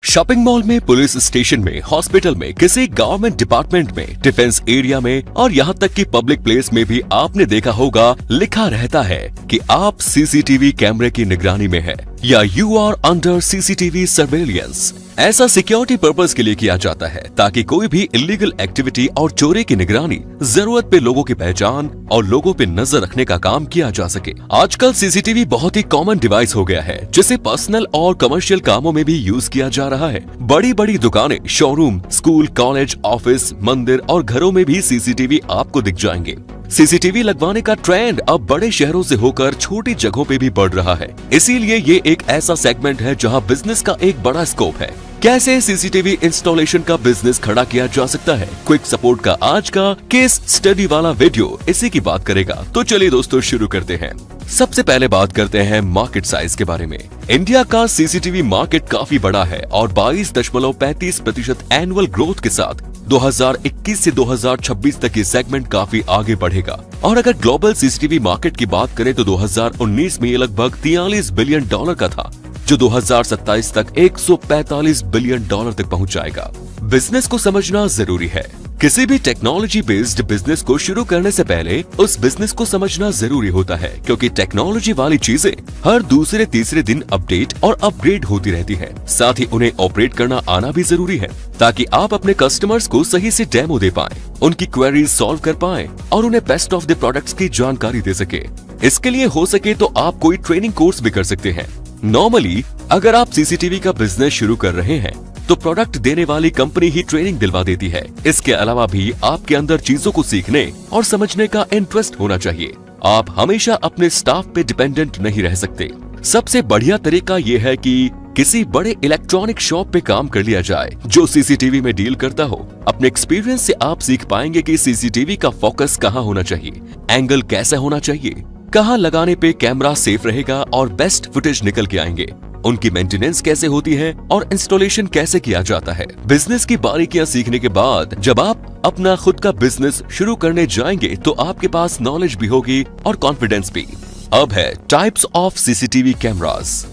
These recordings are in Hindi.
शॉपिंग मॉल में, पुलिस स्टेशन में, हॉस्पिटल में, किसी गवर्नमेंट डिपार्टमेंट में, डिफेंस एरिया में और यहाँ तक कि पब्लिक प्लेस में भी आपने देखा होगा लिखा रहता है कि आप सीसीटीवी कैमरे की निगरानी में है या you are under CCTV surveillance. ऐसा सिक्योरिटी पर्पस के लिए किया जाता है ताकि कोई भी इलीगल एक्टिविटी और चोरी की निगरानी, जरूरत पे लोगों की पहचान और लोगों पे नजर रखने का काम किया जा सके। आजकल सीसीटीवी बहुत ही कॉमन डिवाइस हो गया है जिसे पर्सनल और कमर्शियल कामों में भी यूज किया जा रहा है। बड़ी बड़ी दुकानें, शोरूम, स्कूल, कॉलेज, ऑफिस, मंदिर और घरों में भी सीसीटीवी आपको दिख जाएंगे। सीसीटीवी लगवाने का ट्रेंड अब बड़े शहरों से होकर छोटी जगहों पे भी बढ़ रहा है। इसीलिए ये एक ऐसा सेगमेंट है जहां बिजनेस का एक बड़ा स्कोप है। कैसे सीसीटीवी इंस्टॉलेशन का बिजनेस खड़ा किया जा सकता है, क्विक सपोर्ट का आज का केस स्टडी वाला वीडियो इसी की बात करेगा। तो चलिए दोस्तों शुरू करते हैं। सबसे पहले बात करते हैं मार्केट साइज के बारे में। इंडिया का सीसीटीवी मार्केट काफी बड़ा है और 22.35% एनुअल ग्रोथ के साथ 2021 से 2026 तक ये सेगमेंट काफी आगे बढ़ेगा। और अगर ग्लोबल सीसीटीवी मार्केट की बात करें तो 2019 में ये लगभग $43 बिलियन का था, जो 2027 तक $145 बिलियन तक पहुंच जाएगा। बिजनेस को समझना जरूरी है। किसी भी टेक्नोलॉजी बेस्ड बिजनेस को शुरू करने से पहले उस बिजनेस को समझना जरूरी होता है, क्योंकि टेक्नोलॉजी वाली चीजें हर दूसरे तीसरे दिन अपडेट और अपग्रेड होती रहती है। साथ ही उन्हें ऑपरेट करना आना भी जरूरी है ताकि आप अपने कस्टमर्स को सही से डेमो दे पाएं, उनकी क्वेरीज सॉल्व कर पाएं और उन्हें बेस्ट ऑफ द प्रोडक्ट्स की जानकारी दे सके। इसके लिए हो सके तो आप कोई ट्रेनिंग कोर्स भी कर सकते हैं। नॉर्मली अगर आप सीसीटीवी का बिजनेस शुरू कर रहे हैं तो प्रोडक्ट देने वाली कंपनी ही ट्रेनिंग दिलवा देती है। इसके अलावा भी आपके अंदर चीजों को सीखने और समझने का इंटरेस्ट होना चाहिए। आप हमेशा अपने स्टाफ पे डिपेंडेंट नहीं रह सकते। सबसे बढ़िया तरीका ये है कि किसी बड़े इलेक्ट्रॉनिक शॉप पे काम कर लिया जाए जो सीसीटीवी में डील करता हो। अपने एक्सपीरियंस से आप सीख पाएंगे कि सीसीटीवी का फोकस कहाँ होना चाहिए, एंगल कैसा होना चाहिए, कहाँ लगाने पे कैमरा सेफ रहेगा और बेस्ट फुटेज निकल के आएंगे, उनकी मेंटेनेंस कैसे होती है और इंस्टॉलेशन कैसे किया जाता है। बिजनेस की बारीकियां सीखने के बाद जब आप अपना खुद का बिजनेस शुरू करने जाएंगे तो आपके पास नॉलेज भी होगी और कॉन्फिडेंस भी। अब है types of CCTV cameras.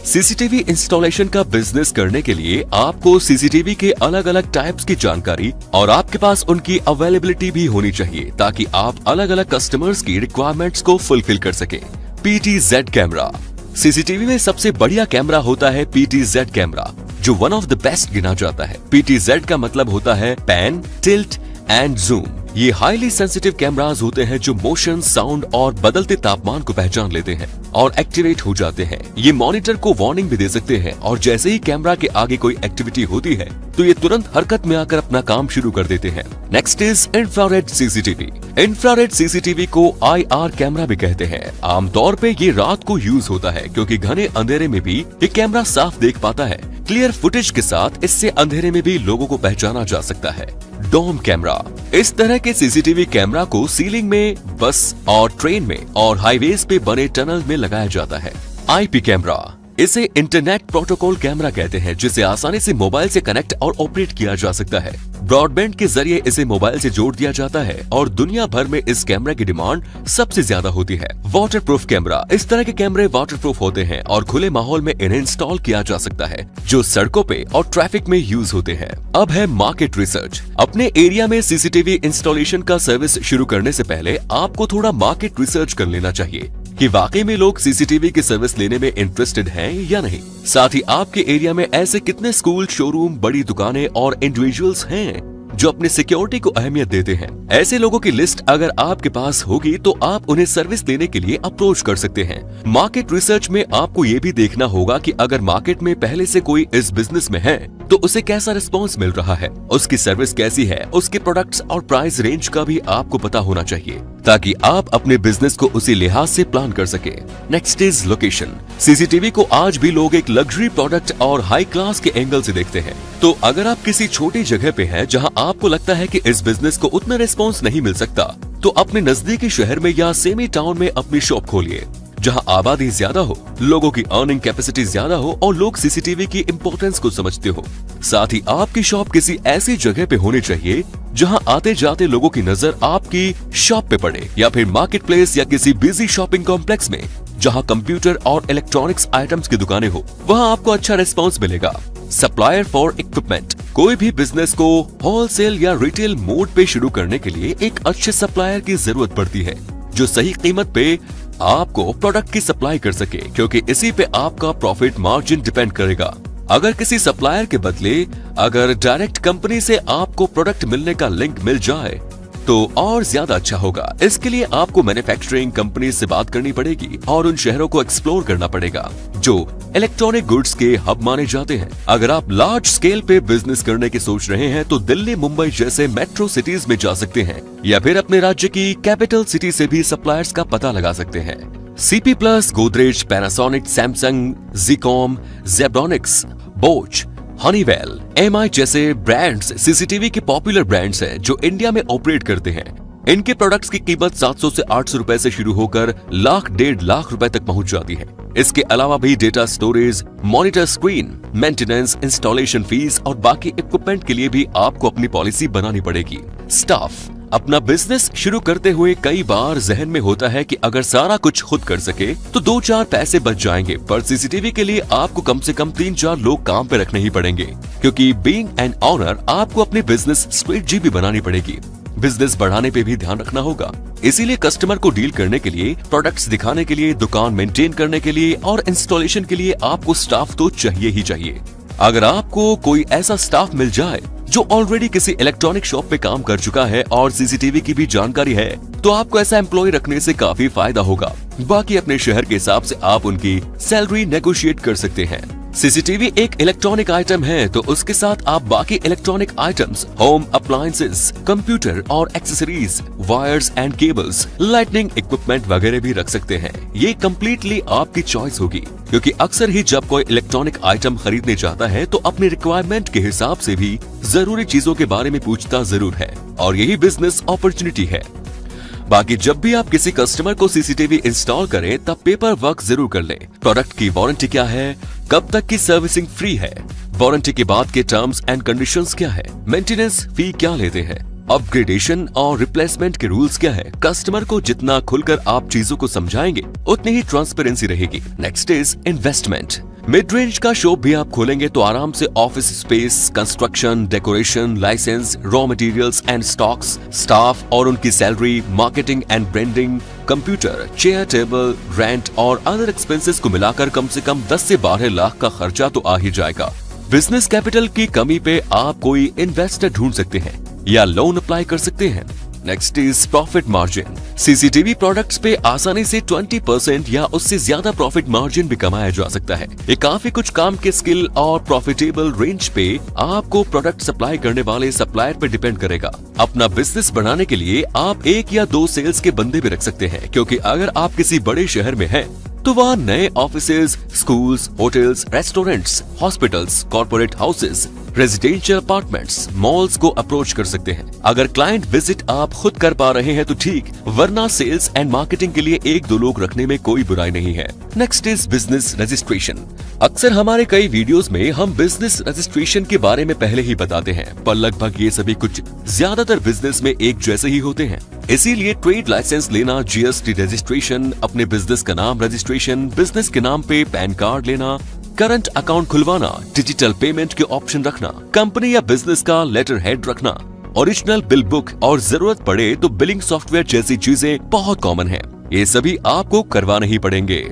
CCTV installation का बिजनेस करने के लिए आपको सीसीटीवी के अलग अलग टाइप्स की जानकारी और आपके पास उनकी अवेलेबिलिटी भी होनी चाहिए ताकि आप अलग अलग कस्टमर्स की रिक्वायरमेंट्स को फुलफिल कर सके। PTZ camera. सीसीटीवी में सबसे बढ़िया कैमरा होता है PTZ कैमरा, जो वन ऑफ द बेस्ट गिना जाता है। PTZ का मतलब होता है पैन, टिल्ट एंड जूम। ये हाईली सेंसिटिव कैमरास होते हैं जो मोशन, साउंड और बदलते तापमान को पहचान लेते हैं और एक्टिवेट हो जाते हैं। ये मॉनिटर को वार्निंग भी दे सकते हैं और जैसे ही कैमरा के आगे कोई एक्टिविटी होती है तो ये तुरंत हरकत में आकर अपना काम शुरू कर देते हैं। Next is infrared CCTV. Infrared CCTV को IR कैमरा भी कहते हैं। आमतौर पे ये रात को यूज होता है क्योंकि घने अंधेरे में भी ये कैमरा साफ देख पाता है। क्लियर फुटेज के साथ इससे अंधेरे में भी लोगों को पहचाना जा सकता है। Dome camera. इस तरह के सीसीटीवी कैमरा को सीलिंग में, बस और ट्रेन में और हाईवेज पे बने टनल में लगाया जाता है। IP camera. इसे इंटरनेट प्रोटोकॉल कैमरा कहते हैं, जिसे आसानी से मोबाइल से कनेक्ट और ऑपरेट किया जा सकता है। ब्रॉडबैंड के जरिए इसे मोबाइल से जोड़ दिया जाता है और दुनिया भर में इस कैमरा की डिमांड सबसे ज्यादा होती है। Waterproof camera. इस तरह के कैमरे वाटरप्रूफ होते हैं और खुले माहौल में इन्हें इंस्टॉल किया जा सकता है, जो सड़कों पे और ट्रैफिक में यूज होते हैं। अब है मार्केट रिसर्च। अपने एरिया में सीसीटीवी इंस्टॉलेशन का सर्विस शुरू करने से पहले आपको थोड़ा मार्केट रिसर्च कर लेना चाहिए कि वाकई में लोग सीसीटीवी की सर्विस लेने में इंटरेस्टेड हैं या नहीं। साथ ही आपके एरिया में ऐसे कितने स्कूल, शोरूम, बड़ी दुकानें और इंडिविजुअल्स हैं जो अपने सिक्योरिटी को अहमियत देते हैं। ऐसे लोगों की लिस्ट अगर आपके पास होगी तो आप उन्हें सर्विस देने के लिए अप्रोच कर सकते हैं। मार्केट रिसर्च में आपको ये भी देखना होगा कि अगर मार्केट में पहले से कोई इस बिजनेस में है तो उसे कैसा रिस्पॉन्स मिल रहा है, उसकी सर्विस कैसी है, उसके प्रोडक्ट्स और प्राइस रेंज का भी आपको पता होना चाहिए ताकि आप अपने बिजनेस को उसी लिहाज से प्लान कर सके। Next is location. सीसीटीवी को आज भी लोग एक लग्जरी प्रोडक्ट और हाई क्लास के एंगल से देखते हैं। तो अगर आप किसी छोटी जगह पे हैं जहां आपको लगता है कि इस बिजनेस को उतना रिस्पॉन्स नहीं मिल सकता, तो अपने नजदीकी शहर में या सेमी टाउन में अपनी शॉप खोलिए जहां आबादी ज्यादा हो, लोगों की अर्निंग कैपेसिटी ज्यादा हो और लोग सीसीटीवी की इम्पोर्टेंस को समझते हो। साथ ही आपकी शॉप किसी ऐसी जगह पे होनी चाहिए जहां आते जाते लोगों की नजर आपकी शॉप पे पड़े, या फिर मार्केट प्लेस या किसी बिजी शॉपिंग कॉम्प्लेक्स में जहां कंप्यूटर और इलेक्ट्रॉनिक्स आइटम्स की दुकानें हो, वहां आपको अच्छा रिस्पॉन्स मिलेगा। Supplier for equipment. कोई भी बिजनेस को होलसेल या रिटेल मोड पे शुरू करने के लिए एक अच्छे सप्लायर की जरूरत पड़ती है जो सही कीमत पे आपको प्रोडक्ट की सप्लाई कर सके, क्योंकि इसी पे आपका प्रॉफिट मार्जिन डिपेंड करेगा। अगर किसी सप्लायर के बदले अगर डायरेक्ट कंपनी से आपको प्रोडक्ट मिलने का लिंक मिल जाए तो और ज्यादा अच्छा होगा। इसके लिए आपको मैन्युफैक्चरिंग कंपनी से बात करनी पड़ेगी और उन शहरों को एक्सप्लोर करना पड़ेगा जो इलेक्ट्रॉनिक गुड्स के हब माने जाते हैं। अगर आप लार्ज स्केल पे बिजनेस करने की सोच रहे हैं तो दिल्ली, मुंबई जैसे मेट्रो सिटीज में जा सकते हैं या फिर अपने राज्य की कैपिटल सिटी से भी सप्लायर्स का पता लगा सकते हैं। CP Plus, Godrej, Panasonic, Samsung, Zicom, Zebronics, Bosch, Honeywell, MI जैसे ब्रांड्स सीसीटीवी के पॉपुलर ब्रांड्स हैं जो इंडिया में ऑपरेट करते हैं। इनके प्रोडक्ट्स की कीमत 700 से 800 रुपए से शुरू होकर लाख, 1.5 लाख रुपए तक पहुंच जाती है। इसके अलावा भी data storage, monitor screen, maintenance, installation fees और बाकी इक्विपमेंट के लिए भी आपको अपनी पॉलिसी बनानी पड़ेगी। स्टाफ, अपना बिजनेस शुरू करते हुए कई बार जहन में होता है कि अगर सारा कुछ खुद कर सके तो 2-4 पैसे बच जाएंगे, पर सीसीटीवी के लिए आपको कम से कम 3-4 लोग काम पे रखने ही पड़ेंगे, क्योंकि बीइंग एन ओनर आपको अपनी बिजनेस स्ट्रेटजी भी बनानी पड़ेगी। बिजनेस बढ़ाने पे भी ध्यान रखना होगा। इसीलिए कस्टमर को डील करने के लिए, प्रोडक्ट्स दिखाने के लिए, दुकान मेंटेन करने के लिए और इंस्टॉलेशन के लिए आपको स्टाफ तो चाहिए ही चाहिए। अगर आपको कोई ऐसा स्टाफ मिल जाए जो ऑलरेडी किसी इलेक्ट्रॉनिक शॉप पे काम कर चुका है और सीसीटीवी की भी जानकारी है तो आपको ऐसा एम्प्लॉय रखने से काफी फायदा होगा। बाकी अपने शहर के हिसाब से आप उनकी सैलरी नेगोशिएट कर सकते हैं। सीसीटीवी एक इलेक्ट्रॉनिक आइटम है तो उसके साथ आप बाकी electronic items, home appliances, computer और accessories, wires and cables, lightning equipment वगैरह भी रख सकते हैं। ये कम्प्लीटली आपकी चॉइस होगी, क्योंकि अक्सर ही जब कोई इलेक्ट्रॉनिक आइटम खरीदने चाहता है तो अपनी रिक्वायरमेंट के हिसाब से भी जरूरी चीजों के बारे में पूछता जरूर है और यही बिजनेस अपॉर्चुनिटी है। बाकी जब भी आप किसी कस्टमर को सीसीटीवी इंस्टॉल करें तब पेपर वर्क जरूर कर लें। प्रोडक्ट की वारंटी क्या है, कब तक की सर्विसिंग फ्री है, वारंटी के बाद के टर्म्स एंड कंडीशंस क्या है, मेंटेनेंस फी क्या लेते हैं, अपग्रेडेशन और रिप्लेसमेंट के रूल्स क्या है। कस्टमर को जितना खुलकर आप चीजों को समझाएंगे उतनी ही ट्रांसपेरेंसी रहेगी। Next is investment. Mid range का शॉप भी आप खोलेंगे तो आराम से office space, construction, decoration, licence, raw materials and stocks, staff और उनकी salary, marketing and branding, computer, chair table, rent और अदर एक्सपेंसेस को मिलाकर कम से कम 10 से 12 लाख का खर्चा तो आ ही जाएगा। बिजनेस कैपिटल की कमी पे आप कोई इन्वेस्टर ढूंढ सकते हैं या लोन अप्लाई कर सकते हैं। Next is profit margin. CCTV products पे आसानी से 20% या उससे ज्यादा प्रॉफिट मार्जिन भी कमाया जा सकता है। ये काफी कुछ काम के स्किल और प्रॉफिटेबल रेंज पे आपको प्रोडक्ट सप्लाई करने वाले सप्लायर पे डिपेंड करेगा। अपना बिजनेस बढ़ाने के लिए आप 1 या 2 सेल्स के बंदे भी रख सकते हैं, क्योंकि अगर आप किसी बड़े शहर में हैं तो वहाँ नए offices, schools, hotels, restaurants, hospitals, corporate houses, residential apartments, malls को अप्रोच कर सकते हैं। अगर क्लाइंट विजिट आप खुद कर पा रहे हैं तो ठीक, वरना सेल्स एंड मार्केटिंग के लिए 1-2 लोग रखने में कोई बुराई नहीं है। Next is business registration. अक्सर हमारे कई वीडियोस में हम बिजनेस रजिस्ट्रेशन के बारे में पहले ही बताते हैं, पर लगभग ये सभी कुछ ज्यादातर बिजनेस में एक जैसे ही होते हैं। इसीलिए ट्रेड लाइसेंस लेना, जीएसटी रजिस्ट्रेशन, अपने बिजनेस का नाम रजिस्ट्रेशन, बिजनेस के नाम पे पैन कार्ड लेना, करंट अकाउंट खुलवाना, डिजिटल पेमेंट के ऑप्शन रखना, कंपनी या बिजनेस का लेटर हेड रखना, ओरिजिनल बिल बुक और जरूरत पड़े तो बिलिंग सॉफ्टवेयर जैसी चीजें बहुत कॉमन है। ये सभी आपको करवाने ही पड़ेंगे।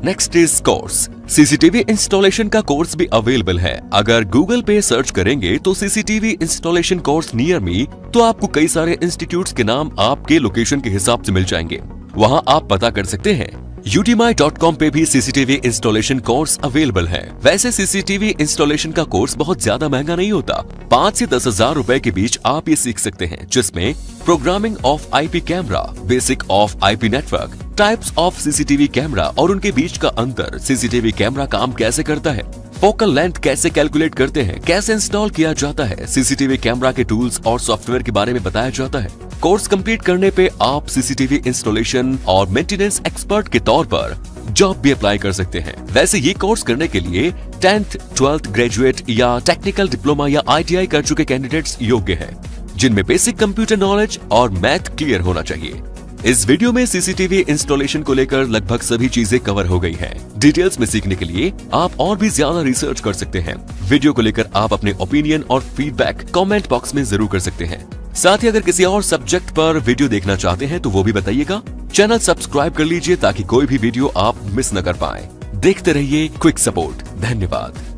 Next is course. CCTV installation का कोर्स भी अवेलेबल है। अगर गूगल पे सर्च करेंगे तो CCTV installation course near me तो आपको कई सारे इंस्टीट्यूट्स के नाम आपके लोकेशन के हिसाब से मिल जाएंगे। वहां आप पता कर सकते हैं। udemy.com पे भी सीसीटीवी इंस्टॉलेशन कोर्स अवेलेबल है। वैसे सीसीटीवी इंस्टॉलेशन का कोर्स बहुत ज्यादा महंगा नहीं होता। 5 से 10 हजार रुपए के बीच आप ये सीख सकते हैं, जिसमें programming of IP camera, basic of IP network, types of CCTV camera और उनके बीच का अंतर, सीसीटीवी कैमरा काम कैसे करता है, फोकल लेंथ कैसे कैलकुलेट करते हैं, कैसे इंस्टॉल किया जाता है, सीसीटीवी कैमरा के टूल्स और सॉफ्टवेयर के बारे में बताया जाता है। कोर्स कंप्लीट करने पे आप सीसीटीवी इंस्टॉलेशन और मेंटेनेंस एक्सपर्ट के तौर पर जॉब भी अप्लाई कर सकते हैं। वैसे ये कोर्स करने के लिए 10th, 12th ग्रेजुएट या टेक्निकल डिप्लोमा या ITI कर चुके कैंडिडेट्स योग्य हैं, जिनमें बेसिक कंप्यूटर नॉलेज और मैथ क्लियर होना चाहिए। इस वीडियो में सीसीटीवी इंस्टॉलेशन को लेकर लगभग सभी चीजें कवर हो गई हैं। डिटेल्स में सीखने के लिए आप और भी ज्यादा रिसर्च कर सकते हैं। वीडियो को लेकर आप अपने ओपिनियन और फीडबैक कमेंट बॉक्स में जरूर कर सकते हैं। साथ ही अगर किसी और सब्जेक्ट पर वीडियो देखना चाहते हैं तो वो भी बताइएगा। चैनल सब्सक्राइब कर लीजिए ताकि कोई भी वीडियो आप मिस न कर पाए। देखते रहिए क्विक सपोर्ट। धन्यवाद।